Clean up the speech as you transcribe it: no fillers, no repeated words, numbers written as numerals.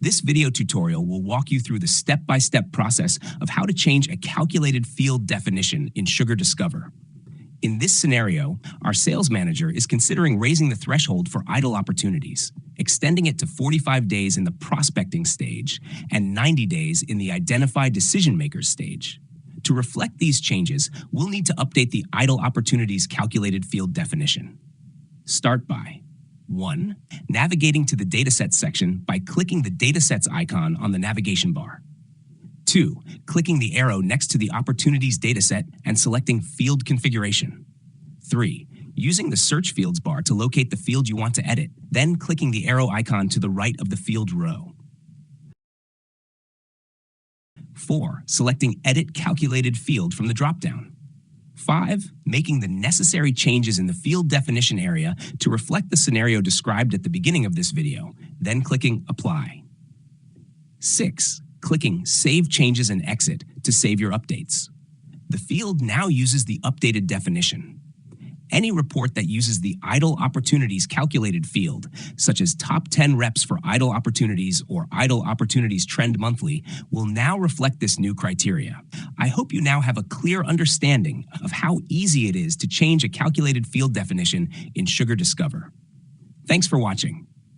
This video tutorial will walk you through the step-by-step process of how to change a calculated field definition in Sugar Discover. In this scenario, our sales manager is considering raising the threshold for idle opportunities, extending it to 45 days in the prospecting stage and 90 days in the identify decision makers stage. To reflect these changes, we'll need to update the idle opportunities calculated field definition. Start by 1. Navigating to the Datasets section by clicking the Datasets icon on the navigation bar. 2. Clicking the arrow next to the Opportunities dataset and selecting Field Configuration. 3. Using the Search Fields bar to locate the field you want to edit, then clicking the arrow icon to the right of the field row. 4. Selecting Edit Calculated Field from the dropdown. 5. Making the necessary changes in the field definition area to reflect the scenario described at the beginning of this video, then clicking Apply. 6. Clicking Save Changes and Exit to save your updates. The field now uses the updated definition. Any report that uses the Idle Opportunities calculated field, such as Top 10 Reps for Idle Opportunities or Idle Opportunities Trend Monthly, will now reflect this new criteria. I hope you now have a clear understanding of how easy it is to change a calculated field definition in Sugar Discover. Thanks for watching.